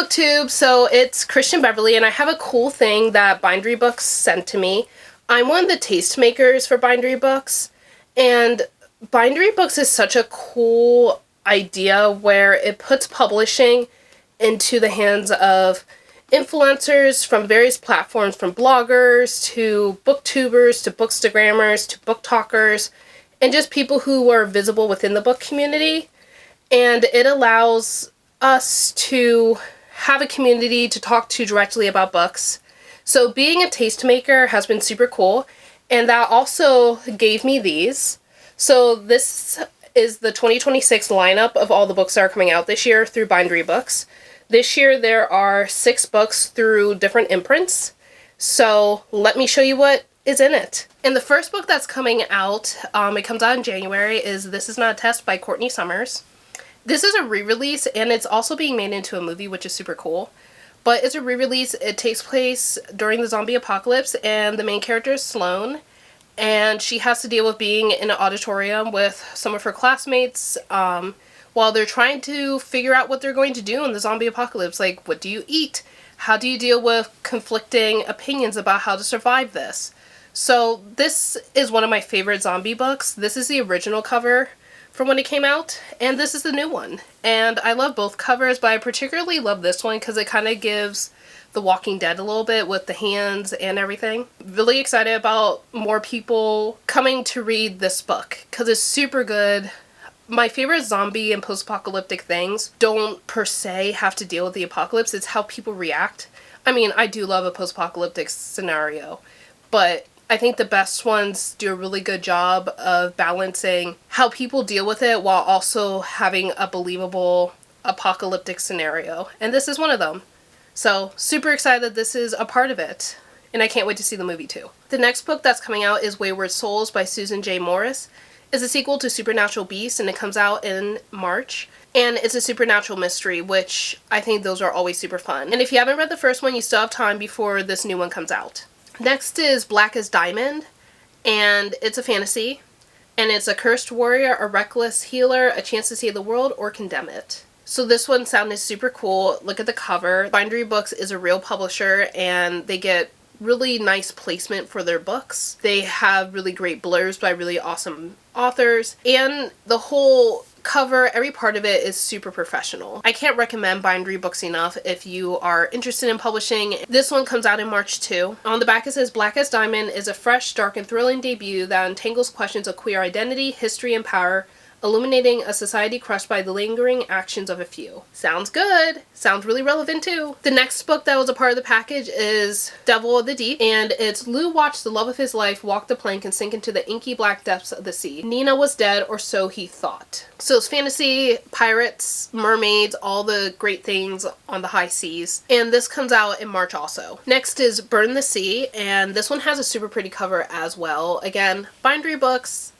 Booktube, so it's Christian Beverly, and I have a cool thing that Bindery Books sent to me. I'm one of the tastemakers for Bindery Books, and Bindery Books is such a cool idea where it puts publishing into the hands of influencers from various platforms, from bloggers to booktubers to bookstagrammers to book talkers, and just people who are visible within the book community. And it allows us to have a community to talk to directly about books. So being a tastemaker has been super cool, and that also gave me these. So this is the 2026 lineup of all the books that are coming out this year through Bindery Books. This year there are 6 books through different imprints. So let me show you what is in it. And the first book that's coming out, it comes out in January, is This Is Not a Test by Courtney Summers. This is a re-release, and it's also being made into a movie, which is super cool. But it's a re-release. It takes place during the zombie apocalypse, and the main character is Sloane. And she has to deal with being in an auditorium with some of her classmates while they're trying to figure out what they're going to do in the zombie apocalypse. Like, what do you eat? How do you deal with conflicting opinions about how to survive this? So this is one of my favorite zombie books. This is the original cover from when it came out, and this is the new one. And I love both covers, but I particularly love this one because it kind of gives The Walking Dead a little bit with the hands and everything. Really excited about more people coming to read this book because it's super good. My favorite zombie and post-apocalyptic things don't per se have to deal with the apocalypse. It's how people react. I mean, I do love a post-apocalyptic scenario, but I think the best ones do a really good job of balancing how people deal with it while also having a believable apocalyptic scenario. And this is one of them. So super excited that this is a part of it. And I can't wait to see the movie too. The next book that's coming out is Wayward Souls by Susan J. Morris. It's a sequel to Supernatural Beasts, and it comes out in March. And it's a supernatural mystery, which I think those are always super fun. And if you haven't read the first one, you still have time before this new one comes out. Next is Black as Diamond, and it's a fantasy, and it's a cursed warrior, a reckless healer, a chance to save the world, or condemn it. So this one sounded super cool. Look at the cover. Bindery Books is a real publisher, and they get really nice placement for their books. They have really great blurbs by really awesome authors, and the whole cover, every part of it is super professional. I can't recommend Bindery Books enough if you are interested in publishing. This one comes out in March too. On the back it says, Black as Diamond is a fresh, dark, and thrilling debut that untangles questions of queer identity, history, and power, illuminating a society crushed by the lingering actions of a few. Sounds good. Sounds really relevant too. The next book that was a part of the package is Devil of the Deep, and it's Lou watched the love of his life walk the plank and sink into the inky black depths of the sea. Nina was dead, or so he thought. So it's fantasy, pirates, mermaids, all the great things on the high seas. And this comes out in March also. Next is Burn the Sea, and this one has a super pretty cover as well. Again, Bindery Books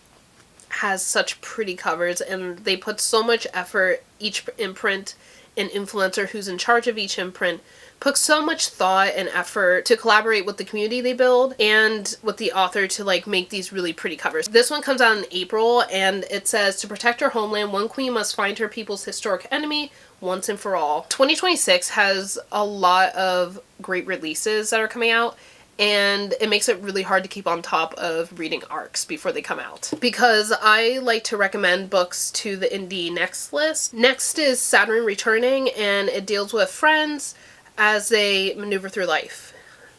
has such pretty covers, and they put so much effort. Each imprint and influencer who's in charge of each imprint puts so much thought and effort to collaborate with the community they build and with the author to like make these really pretty covers. This one comes out in April, and it says, to protect her homeland, one queen must find her people's historic enemy once and for all. 2026 has a lot of great releases that are coming out, and it makes it really hard to keep on top of reading arcs before they come out, because I like to recommend books to the indie next list. Next is Saturn Returning, and it deals with friends as they maneuver through life.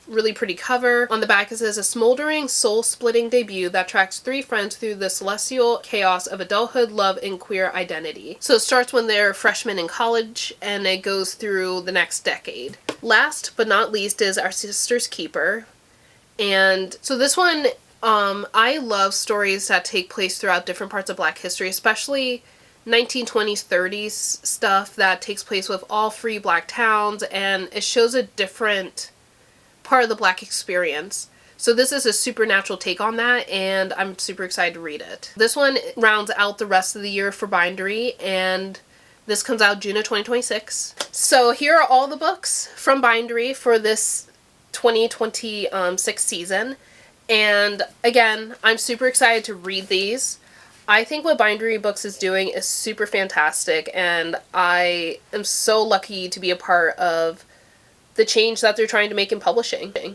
Really pretty cover. On the back it says, a smoldering, soul-splitting debut that tracks 3 friends through the celestial chaos of adulthood, love, and queer identity. So it starts when they're freshmen in college, and it goes through the next decade. Last but not least is Our Sister's Keeper. And so this one, I love stories that take place throughout different parts of Black history, especially 1920s, 30s stuff that takes place with all free Black towns, and it shows a different part of the Black experience. So this is a supernatural take on that, and I'm super excited to read it. This one rounds out the rest of the year for Bindery, and this comes out June of 2026. So here are all the books from Bindery for this 2026 season. And again, I'm super excited to read these. I think what Bindery Books is doing is super fantastic, and I am so lucky to be a part of the change that they're trying to make in publishing.